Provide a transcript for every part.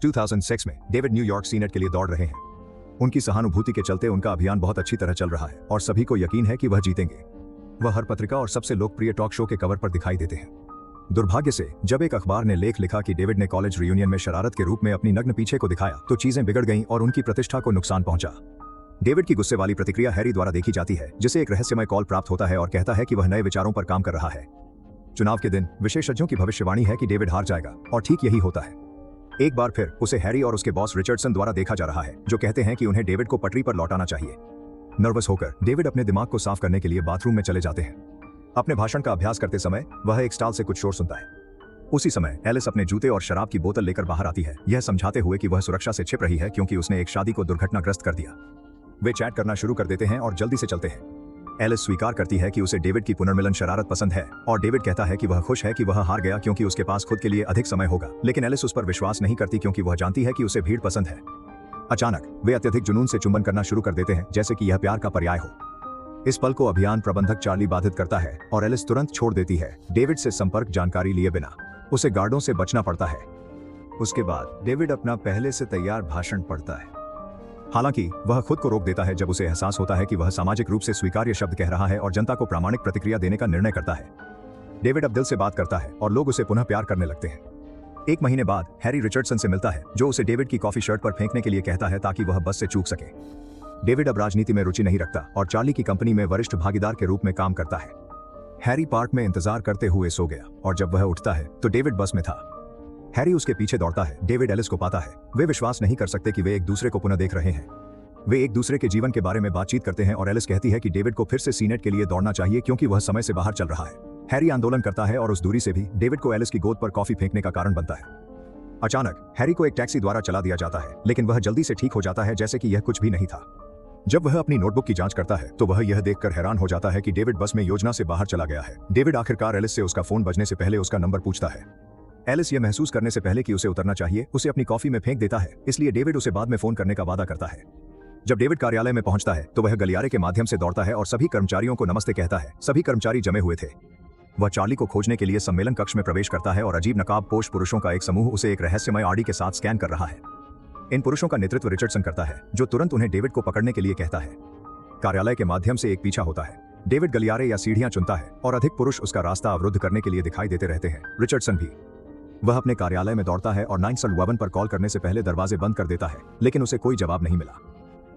2006 में David New York senate के लिए दौड़ रहे हैं। उनकी सहानुभूति के चलते उनका अभियान बहुत अच्छी तरह चल रहा है और सभी को यकीन है कि वह जीतेंगे। वह हर पत्रिका और सबसे लोकप्रिय टॉक शो के कवर पर दिखाई देते हैं। दुर्भाग्य से जब एक अखबार ने लेख लिखा कि डेविड ने कॉलेज रियूनियन में शरारत के रूप में अपनी नग्न पीछे को दिखाया तो चीजें बिगड़ गईं और उनकी प्रतिष्ठा को नुकसान पहुंचा। डेविड की गुस्से वाली प्रतिक्रिया हैरी द्वारा देखी जाती है, जिसे एक रहस्यमय कॉल प्राप्त होता है और कहता है कि वह नए विचारों पर काम कर रहा है। चुनाव के दिन विशेषज्ञों की भविष्यवाणी है कि डेविड हार जाएगा और ठीक यही होता है। एक बार फिर उसे हैरी और उसके बॉस रिचर्डसन द्वारा देखा जा रहा है, जो कहते हैं कि उन्हें डेविड को पटरी पर लौटाना चाहिए। नर्वस होकर डेविड अपने दिमाग को साफ करने के लिए बाथरूम में चले जाते हैं। अपने भाषण का अभ्यास करते समय वह एक स्टॉल से कुछ शोर सुनता है। उसी समय एलिस अपने जूते और शराब की बोतल लेकर बाहर आती है, यह समझाते हुए कि वह सुरक्षा से छिप रही है क्योंकि उसने एक शादी को दुर्घटनाग्रस्त कर दिया। वे चैट करना शुरू कर देते हैं और जल्दी से चलते हैं। एलिस स्वीकार करती है कि उसे डेविड की पुनर्मिलन शरारत पसंद है और डेविड कहता है कि वह खुश है कि वह हार गया क्योंकि उसके पास खुद के लिए अधिक समय होगा, लेकिन एलिस उस पर विश्वास नहीं करती क्योंकि वह जानती है कि उसे भीड़ पसंद है। अचानक वे अत्यधिक जुनून से चुंबन करना शुरू कर देते हैं, जैसे कि यह प्यार का पर्याय हो। इस पल को अभियान प्रबंधक चार्ली बाधित करता है और एलिस तुरंत छोड़ देती है, डेविड से संपर्क जानकारी लिए बिना। उसे गार्डों से बचना पड़ता है। उसके बाद डेविड अपना पहले से तैयार भाषण पढ़ता है। हालांकि वह खुद को रोक देता है जब उसे एहसास होता है कि वह सामाजिक रूप से स्वीकार्य शब्द कह रहा है और जनता को प्रामाणिक प्रतिक्रिया देने का निर्णय करता है। डेविड अब दिल से बात करता है और लोग उसे पुनः प्यार करने लगते हैं। एक महीने बाद हैरी रिचर्डसन से मिलता है, जो उसे डेविड की कॉफी शर्ट पर फेंकने के लिए कहता है ताकि वह बस से चूक सके। डेविड अब राजनीति में रुचि नहीं रखता और चार्ली की कंपनी में वरिष्ठ भागीदार के रूप में काम करता है। हैरी पार्क में इंतजार करते हुए सो गया और जब वह उठता है तो डेविड बस में था। हैरी उसके पीछे दौड़ता है। डेविड एलिस को पाता है। वे विश्वास नहीं कर सकते कि वे एक दूसरे को पुनः देख रहे हैं। वे एक दूसरे के जीवन के बारे में बातचीत करते हैं और एलिस कहती है कि डेविड को फिर से सीनेट के लिए दौड़ना चाहिए क्योंकि वह समय से बाहर चल रहा है। हैरी आंदोलन करता है और उस दूरी से भी डेविड को एलिस की गोद पर कॉफी फेंकने का कारण बनता है। अचानक हैरी को एक टैक्सी द्वारा चला दिया जाता है, लेकिन वह जल्दी से ठीक हो जाता है जैसे कि यह कुछ भी नहीं था। जब वह अपनी नोटबुक की जांच करता है तो वह यह देखकर हैरान हो जाता है कि डेविड बस में योजना से बाहर चला गया है। डेविड आखिरकार एलिस से उसका फोन बजने से पहले उसका नंबर पूछता है। एलिस यह महसूस करने से पहले कि उसे उतरना चाहिए, उसे अपनी कॉफी में फेंक देता है, इसलिए डेविड उसे बाद में फोन करने का वादा करता है। जब डेविड कार्यालय में पहुंचता है तो वह गलियारे के माध्यम से दौड़ता है और सभी कर्मचारियों को नमस्ते कहता है। सभी कर्मचारी जमे हुए थे। वह चार्ली को खोजने के लिए सम्मेलन कक्ष में प्रवेश करता है और अजीब नकाबपोश पुरुषों का एक समूह उसे एक रहस्यमय आईडी के साथ स्कैन कर रहा है। इन पुरुषों का नेतृत्व रिचर्डसन करता है, जो तुरंत उन्हें डेविड को पकड़ने के लिए कहता है। कार्यालय के माध्यम से एक पीछा होता है। डेविड गलियारे या सीढ़ियां चुनता है और अधिक पुरुष उसका रास्ता अवरुद्ध करने के लिए दिखाई देते रहते हैं, रिचर्डसन भी। वह अपने कार्यालय में दौड़ता है और 911 पर कॉल करने से पहले दरवाजे बंद कर देता है, लेकिन उसे कोई जवाब नहीं मिला।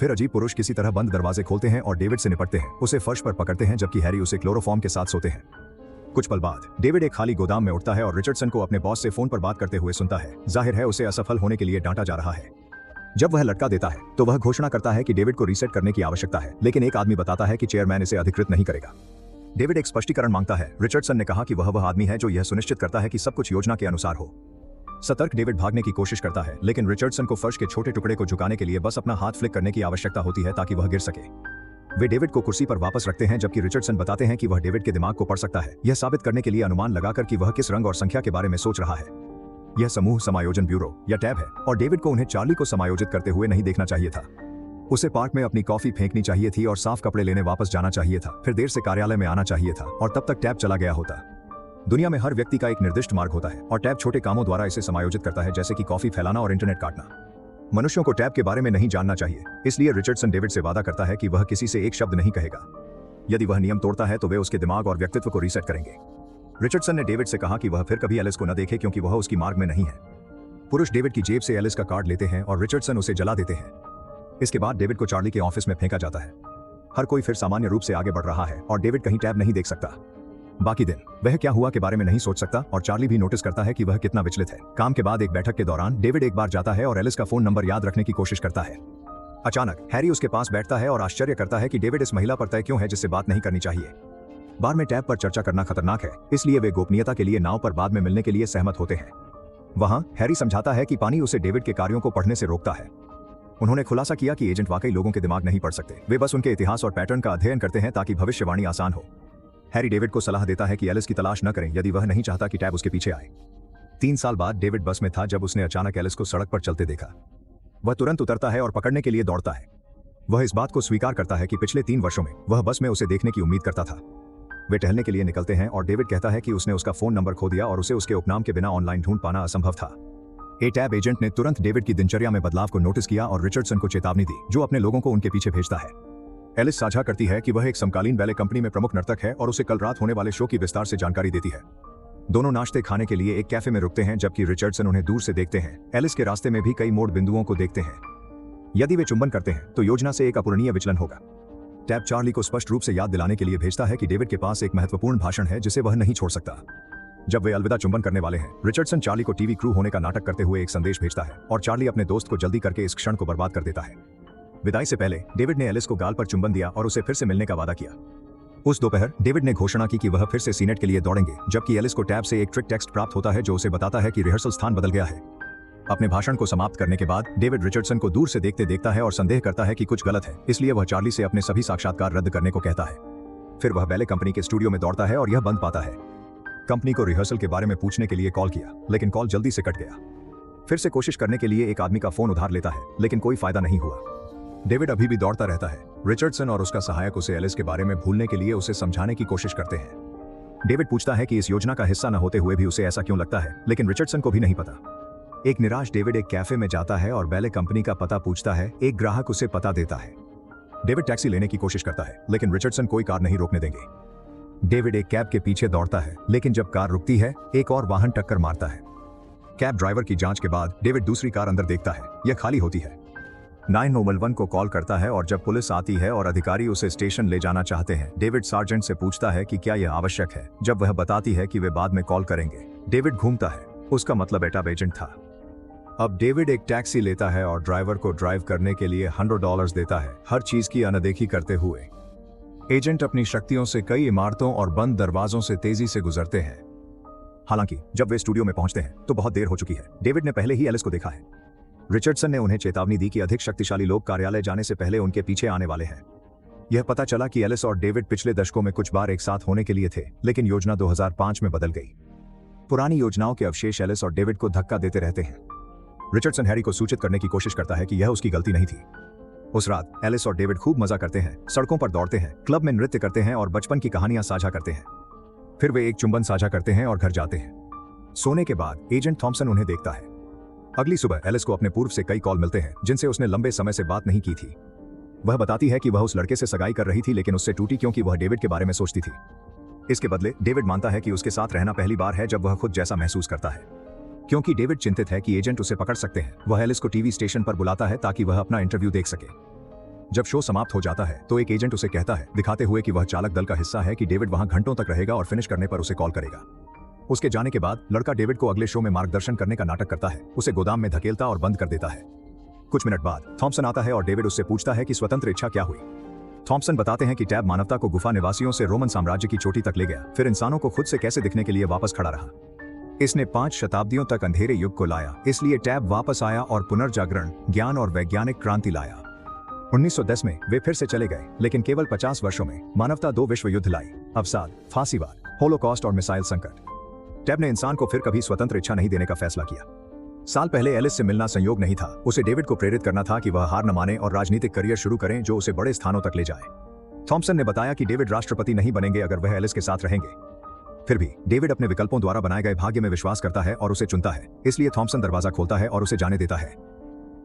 फिर अजीब पुरुष किसी तरह बंद दरवाजे खोलते हैं और डेविड से निपटते हैं। उसे फर्श पर पकड़ते हैं जबकि हैरी उसे क्लोरोफॉर्म के साथ सोते हैं। कुछ पल बाद डेविड एक खाली गोदाम में उठता है और रिचर्डसन को अपने बॉस से फोन पर बात करते हुए सुनता है। जाहिर है उसे असफल होने के लिए डांटा जा रहा है। जब वह लटका देता है तो वह घोषणा करता है कि डेविड को रीसेट करने की आवश्यकता है, लेकिन एक आदमी बताता है कि चेयरमैन इसे अधिकृत नहीं करेगा। डेविड एक स्पष्टीकरण मांगता है। रिचर्डसन ने कहा कि वह आदमी है जो यह सुनिश्चित करता है कि सब कुछ योजना के अनुसार हो। सतर्क डेविड भागने की कोशिश करता है, लेकिन रिचर्डसन को फर्श के छोटे टुकड़े को झुकाने के लिए बस अपना हाथ फ्लिक करने की आवश्यकता होती है ताकि वह गिर सके। वे डेविड को कुर्सी पर वापस रखते हैं जबकि रिचर्डसन बताते हैं कि वह डेविड के दिमाग को पढ़ सकता है, यह साबित करने के लिए अनुमान लगाकर कि वह किस रंग और संख्या के बारे में सोच रहा है। यह समूह समायोजन ब्यूरो या टैब है और डेविड को उन्हें चार्ली को समायोजित करते हुए नहीं देखना चाहिए था। उसे पार्क में अपनी कॉफी फेंकनी चाहिए थी और साफ कपड़े लेने वापस जाना चाहिए था, फिर देर से कार्यालय में आना चाहिए था और तब तक टैब चला गया होता। दुनिया में हर व्यक्ति का एक निर्दिष्ट मार्ग होता है और टैब छोटे कामों द्वारा इसे समायोजित करता है, जैसे कि कॉफी फैलाना और इंटरनेट काटना। मनुष्यों को टैब के बारे में नहीं जानना चाहिए, इसलिए रिचर्डसन डेविड से वादा करता है कि वह किसी से एक शब्द नहीं कहेगा। यदि वह नियम तोड़ता है तो वे उसके दिमाग और व्यक्तित्व को रीसेट करेंगे। रिचर्डसन ने डेविड से कहा कि वह फिर कभी एलिस को न देखे क्योंकि वह उसकी मार्ग में नहीं है। पुरुष डेविड की जेब से एलिस का कार्ड लेते हैं और रिचर्डसन उसे जला देते हैं। इसके बाद डेविड को चार्ली के ऑफिस में फेंका जाता है। हर कोई फिर सामान्य रूप से आगे बढ़ रहा है और डेविड कहीं टैब नहीं देख सकता। बाकी दिन वह क्या हुआ के बारे में नहीं सोच सकता और चार्ली भी नोटिस करता है कि वह कितना विचलित है। काम के बाद एक बैठक के दौरान डेविड एक बार जाता है और एलिस का फोन नंबर याद रखने की कोशिश करता है। अचानक हैरी उसके पास बैठता है और आश्चर्य करता है कि डेविड इस महिला पर तय क्यों है जिससे बात नहीं करनी चाहिए। बार में टैब पर चर्चा करना खतरनाक है, इसलिए वे गोपनीयता के लिए नाव पर बाद में मिलने के लिए सहमत होते हैं। वहां हैरी समझाता है कि पानी उसे डेविड के कार्यों को पढ़ने से रोकता है। उन्होंने खुलासा किया कि एजेंट वाकई लोगों के दिमाग नहीं पढ़ सकते, वे बस उनके इतिहास और पैटर्न का अध्ययन करते हैं ताकि भविष्यवाणी आसान हो। हैरी डेविड को सलाह देता है कि एलिस की तलाश न करें यदि वह नहीं चाहता कि टैब उसके पीछे आए। 3 साल बाद डेविड बस में था जब उसने अचानक एलिस को सड़क पर चलते देखा। वह तुरंत उतरता है और पकड़ने के लिए दौड़ता है। वह इस बात को स्वीकार करता है कि पिछले 3 वर्षों में वह बस में उसे देखने की उम्मीद करता था। वे टहलने के लिए निकलते हैं और डेविड कहता है कि उसने उसका फोन नंबर खो दिया और उसे उसके उपनाम के बिना ऑनलाइन ढूंढ पाना असंभव था। ए टैब एजेंट ने तुरंत डेविड की दिनचर्या में बदलाव को नोटिस किया और रिचर्डसन को चेतावनी दी, जो अपने लोगों को उनके पीछे भेजता है। एलिस साझा करती है कि वह एक समकालीन बैले कंपनी में प्रमुख नर्तक है और उसे कल रात होने वाले शो की विस्तार से जानकारी देती है। दोनों नाश्ते खाने के लिए एक कैफे में रुकते हैं, जबकि रिचर्डसन उन्हें दूर से देखते हैं। एलिस के रास्ते में भी कई मोड़ बिंदुओं को देखते हैं। यदि वे चुंबन करते हैं तो योजना से एक अपूरणीय विचलन होगा। टैब चार्ली को स्पष्ट रूप से याद दिलाने के लिए भेजता है कि डेविड के पास एक महत्वपूर्ण भाषण है जिसे वह नहीं छोड़ सकता। जब वे अलविदा चुंबन करने वाले हैं, रिचर्डसन चार्ली को टीवी क्रू होने का नाटक करते हुए एक संदेश भेजता है और चार्ली अपने दोस्त को जल्दी करके इस क्षण को बर्बाद कर देता है। विदाई से पहले डेविड ने एलिस को गाल पर चुंबन दिया और उसे फिर से मिलने का वादा किया। उस दोपहर डेविड ने घोषणा की कि वह फिर से सीनेट के लिए दौड़ेंगे, जबकि एलिस को टैब से एक ट्रिक टेक्स्ट प्राप्त होता है जो उसे बताता है कि रिहर्सल स्थान बदल गया है। अपने भाषण को समाप्त करने के बाद डेविड रिचर्डसन को दूर से देखते देखता है और संदेह करता है कि कुछ गलत है, इसलिए वह चार्ली से अपने सभी साक्षात्कार रद्द करने को कहता है। फिर वह बैले कंपनी के स्टूडियो में दौड़ता है और यह बंद पाता है। कंपनी को रिहर्सल के बारे में पूछने के लिए कॉल किया, लेकिन कॉल जल्दी से कट गया। फिर से कोशिश करने के लिए एक आदमी का फोन उधार लेता है, लेकिन कोई फायदा नहीं हुआ। डेविड अभी भी दौड़ता रहता है। रिचर्डसन और उसका सहायक उसे एलिस के बारे में भूलने के लिए उसे समझाने की कोशिश करते हैं। डेविड पूछता है कि इस योजना का हिस्सा न होते हुए भी उसे ऐसा क्यों लगता है, लेकिन रिचर्डसन को भी नहीं पता। एक निराश डेविड एक कैफे में जाता है और बैले कंपनी का पता पूछता है। एक ग्राहक उसे पता देता है। डेविड टैक्सी लेने की कोशिश करता है, लेकिन रिचर्डसन कोई कार नहीं रोकने देंगे। डेविड एक कैब के पीछे दौड़ता है, लेकिन जब कार रुकती है, एक और वाहन टक्कर मारता है। कैब ड्राइवर की जांच के बाद डेविड दूसरी कार अंदर देखता है, यह खाली होती है। 911 को कॉल करता है और जब पुलिस आती है और अधिकारी उसे स्टेशन ले जाना चाहते हैं, डेविड सार्जेंट से पूछता है कि क्या यह आवश्यक है। जब वह बताती है कि वे बाद में कॉल करेंगे, डेविड घूमता है। उसका मतलब एटैब एजेंट था। अब डेविड एक टैक्सी लेता है और ड्राइवर को ड्राइव करने के लिए $100 देता है, हर चीज की अनदेखी करते हुए। एजेंट अपनी शक्तियों से कई इमारतों और बंद दरवाजों से तेजी से गुजरते हैं। हालांकि जब वे स्टूडियो में पहुंचते हैं तो बहुत देर हो चुकी है। डेविड ने पहले ही एलिस को देखा है। रिचर्डसन ने उन्हें चेतावनी दी कि अधिक शक्तिशाली लोग कार्यालय जाने से पहले उनके पीछे आने वाले हैं। यह पता चला कि एलिस और डेविड पिछले दशकों में कुछ बार एक साथ होने के लिए थे, लेकिन योजना 2005 में बदल गई। पुरानी योजनाओं के अवशेष एलिस और डेविड को धक्का देते रहते हैं। रिचर्डसन हैरी को सूचित करने की कोशिश करता है कि यह उसकी गलती नहीं थी। उस रात एलिस और डेविड खूब मजा करते हैं, सड़कों पर दौड़ते हैं, क्लब में नृत्य करते हैं और बचपन की कहानियां साझा करते हैं। फिर वे एक चुंबन साझा करते हैं और घर जाते हैं। सोने के बाद एजेंट थॉम्सन उन्हें देखता है। अगली सुबह एलिस को अपने पूर्व से कई कॉल मिलते हैं जिनसे उसने लंबे समय से बात नहीं की थी। वह बताती है कि वह उस लड़के से सगाई कर रही थी, लेकिन उससे टूटी क्योंकि वह डेविड के बारे में सोचती थी। इसके बदले डेविड मानता है कि उसके साथ रहना पहली बार है जब वह खुद जैसा महसूस करता है। क्योंकि डेविड चिंतित है कि एजेंट उसे पकड़ सकते हैं, वह एलिस को टीवी स्टेशन पर बुलाता है ताकि वह अपना इंटरव्यू देख सके। जब शो समाप्त हो जाता है तो एक एजेंट उसे कहता है, दिखाते हुए कि वह चालक दल का हिस्सा है, कि डेविड वहां घंटों तक रहेगा और फिनिश करने पर उसे कॉल करेगा। उसके जाने के बाद लड़का डेविड को अगले शो में मार्गदर्शन करने का नाटक करता है, उसे गोदाम में धकेलता और बंद कर देता है। कुछ मिनट बाद थॉम्सन आता है और डेविड उससे पूछता है कि स्वतंत्र इच्छा क्या हुई। थॉम्सन बताते हैं कि टैब मानवता को गुफा निवासियों से रोमन साम्राज्य की चोटी तक ले गया, फिर इंसानों को खुद से कैसे दिखने के लिए वापस खड़ा रहा। इसने 5 शताब्दियों तक अंधेरे युग को लाया, इसलिए टैब वापस आया और पुनर्जागरण, ज्ञान और वैज्ञानिक क्रांति लाया। 1910 में वे फिर से चले गए, लेकिन केवल 50 वर्षों में मानवता 2 विश्व युद्ध लाई, अवसाद, फांसीवाद, होलोकॉस्ट और मिसाइल संकट। टैब ने इंसान को फिर कभी स्वतंत्र इच्छा नहीं देने का फैसला किया। साल पहले एलिस से मिलना संयोग नहीं था, उसे डेविड को प्रेरित करना था कि वह हार न माने और राजनीतिक करियर शुरू करें जो उसे बड़े स्थानों तक ले जाए। थॉम्सन ने बताया कि डेविड राष्ट्रपति नहीं बनेंगे अगर वह एलिस के साथ रहेंगे। फिर भी डेविड अपने विकल्पों द्वारा बनाए गए भाग्य में विश्वास करता है और उसे चुनता है, इसलिए थॉम्सन दरवाजा खोलता है और उसे जाने देता है।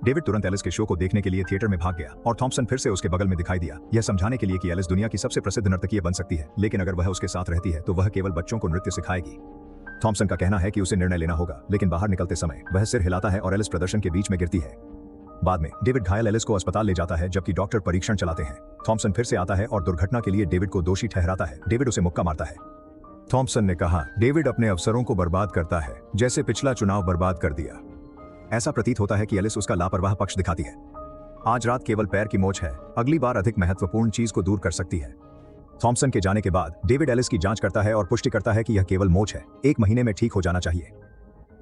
डेविड तुरंत एलिस के शो को देखने के लिए थिएटर में भाग गया और थॉम्सन फिर से उसके बगल में दिखाई दिया, यह समझाने के लिए कि एलिस दुनिया की सबसे प्रसिद्ध नर्तकी बन सकती है, लेकिन अगर वह उसके साथ रहती है तो वह केवल बच्चों को नृत्य सिखाएगी। थॉम्सन का कहना है कि उसे निर्णय लेना होगा, लेकिन बाहर निकलते समय वह सिर हिलाता है और एलिस प्रदर्शन के बीच में गिरती है। बाद में डेविड घायल एलिस को अस्पताल ले जाता है, जबकि डॉक्टर परीक्षण चलाते हैं। थॉम्सन फिर से आता है और दुर्घटना के लिए डेविड को दोषी ठहराता है। डेविड उसे मुक्का मारता है। थॉम्सन ने कहा, डेविड अपने अवसरों को बर्बाद करता है, जैसे पिछला चुनाव बर्बाद कर दिया। ऐसा प्रतीत होता है कि एलिस उसका लापरवाह पक्ष दिखाती है। आज रात केवल पैर की मोच है, अगली बार अधिक महत्वपूर्ण चीज को दूर कर सकती है। थॉम्सन के जाने के बाद डेविड एलिस की जांच करता है और पुष्टि करता है कि यह केवल मोच है, 1 महीने में ठीक हो जाना चाहिए।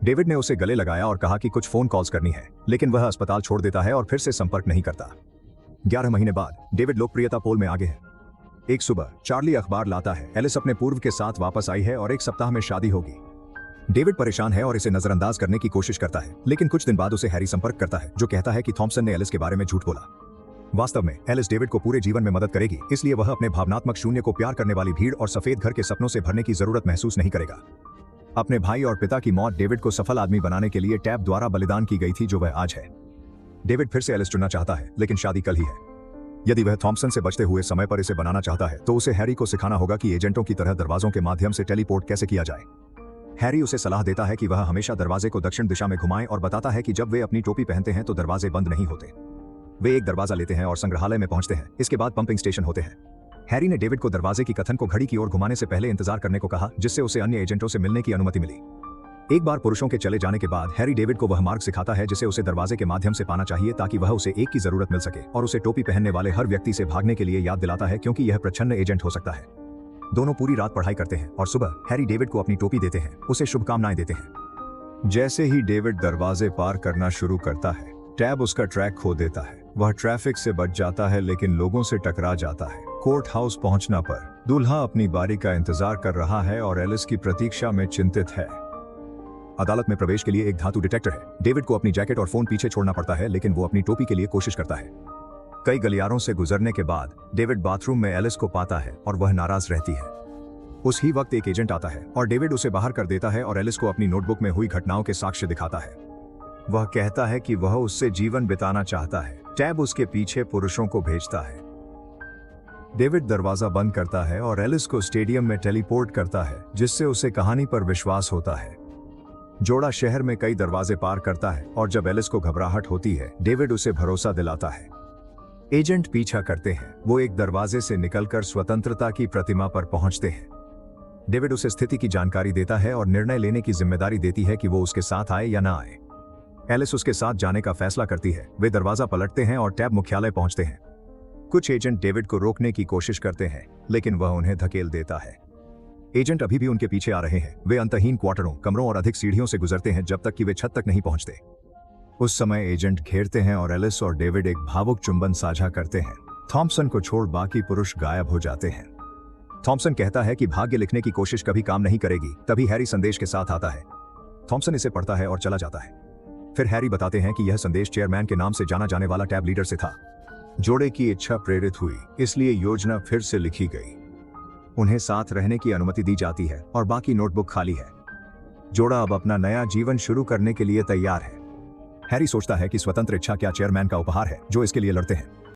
डेविड ने उसे गले लगाया और कहा कि कुछ फोन कॉल्स करनी है, लेकिन वह अस्पताल छोड़ देता है और फिर से संपर्क नहीं करता। 11 महीने बाद डेविड लोकप्रियता पोल में आगे है। एक सुबह चार्ली अखबार लाता है, एलिस अपने पूर्व के साथ वापस आई है और 1 सप्ताह में शादी होगी। डेविड परेशान है और इसे नजरअंदाज करने की कोशिश करता है, लेकिन कुछ दिन बाद उसे हैरी संपर्क करता है, जो कहता है कि थॉम्सन ने एलिस के बारे में झूठ बोला। वास्तव में एलिस डेविड को पूरे जीवन में मदद करेगी, इसलिए वह अपने भावनात्मक शून्य को प्यार करने वाली भीड़ और सफेद घर के सपनों से भरने की जरूरत महसूस नहीं करेगा। अपने भाई और पिता की मौत डेविड को सफल आदमी बनाने के लिए टैब द्वारा बलिदान की गई थी जो वह आज है। डेविड फिर से एलिस चुनना चाहता है, लेकिन शादी कल ही है। यदि वह थॉम्पसन से बचते हुए समय पर इसे बनाना चाहता है तो उसे हैरी को सिखाना होगा कि एजेंटों की तरह दरवाजों के माध्यम से टेलीपोर्ट कैसे किया जाए। हैरी उसे सलाह देता है कि वह हमेशा दरवाजे को दक्षिण दिशा में घुमाए और बताता है कि जब वे अपनी टोपी पहनते हैं तो दरवाजे बंद नहीं होते। वे एक दरवाजा लेते हैं और संग्रहालय में पहुंचते हैं। इसके बाद पंपिंग स्टेशन होते हैं। हैरी ने डेविड को दरवाजे की कथन को घड़ी की ओर घुमाने से पहले इंतजार करने को कहा, जिससे उसे अन्य एजेंटों से मिलने की अनुमति मिली। एक बार पुरुषों के चले जाने के बाद हैरी डेविड को वह मार्ग सिखाता है जिसे उसे दरवाजे के माध्यम से पाना चाहिए ताकि वह उसे एक की जरूरत मिल सके, और उसे टोपी पहनने वाले हर व्यक्ति से भागने के लिए याद दिलाता है क्योंकि यह प्रच्छन्न एजेंट हो सकता है। दोनों पूरी रात पढ़ाई करते हैं और सुबह हैरी डेविड को अपनी टोपी देते हैं, उसे शुभकामनाएं देते हैं। जैसे ही डेविड दरवाजे पार करना शुरू करता है, टैब उसका ट्रैक खो देता है। वह ट्रैफिक से बच जाता है लेकिन लोगों से टकरा जाता है। कोर्ट हाउस पहुंचना पर दूल्हा अपनी बारी का इंतजार कर रहा है और एलिस की प्रतीक्षा में चिंतित है। अदालत में प्रवेश के लिए एक धातु डिटेक्टर है। डेविड को अपनी जैकेट और फोन पीछे छोड़ना पड़ता है, लेकिन वो अपनी टोपी के लिए कोशिश करता है। कई गलियारों से गुजरने के बाद डेविड बाथरूम में एलिस को पाता है और वह नाराज रहती है। उस ही वक्त एक एजेंट आता है और डेविड उसे बाहर कर देता है और एलिस को अपनी नोटबुक में हुई घटनाओं के साक्ष्य दिखाता है। वह कहता है कि वह उससे जीवन बिताना चाहता है। टैब उसके पीछे पुरुषों को भेजता है। डेविड दरवाजा बंद करता है और एलिस को स्टेडियम में टेलीपोर्ट करता है, जिससे उसे कहानी पर विश्वास होता है। जोड़ा शहर में कई दरवाजे पार करता है और जब एलिस को घबराहट होती है, डेविड उसे भरोसा दिलाता है। एजेंट पीछा करते हैं। वो एक दरवाजे से निकलकर स्वतंत्रता की प्रतिमा पर पहुंचते हैं। डेविड उसे स्थिति की जानकारी देता है और निर्णय लेने की जिम्मेदारी देती है कि वो उसके साथ आए या ना आए। एलिस उसके साथ जाने का फैसला करती है। वे दरवाजा पलटते हैं और टैब मुख्यालय पहुंचते हैं। कुछ एजेंट डेविड को रोकने की कोशिश करते हैं, लेकिन वह उन्हें धकेल देता है। एजेंट अभी भी उनके पीछे आ रहे हैं। वे अंतहीन क्वार्टरों, कमरों और अधिक सीढ़ियों से गुजरते हैं जब तक कि वे छत तक नहीं पहुंचते। उस समय एजेंट घेरते हैं और एलिस और डेविड एक भावुक चुंबन साझा करते हैं। थॉम्पसन को छोड़ बाकी पुरुष गायब हो जाते हैं। थॉम्पसन कहता है कि भाग्य लिखने की कोशिश कभी काम नहीं करेगी। तभी हैरी संदेश के साथ आता है। थॉम्पसन इसे पढ़ता है और चला जाता है। फिर हैरी बताते हैं कि यह संदेश चेयरमैन के नाम से जाना जाने वाला टैब लीडर से था। जोड़े की इच्छा प्रेरित हुई, इसलिए योजना फिर से लिखी गई। उन्हें साथ रहने की अनुमति दी जाती है और बाकी नोटबुक खाली है। जोड़ा अब अपना नया जीवन शुरू करने के लिए तैयार है। हैरी सोचता है कि स्वतंत्र इच्छा क्या चेयरमैन का उपहार है जो इसके लिए लड़ते हैं।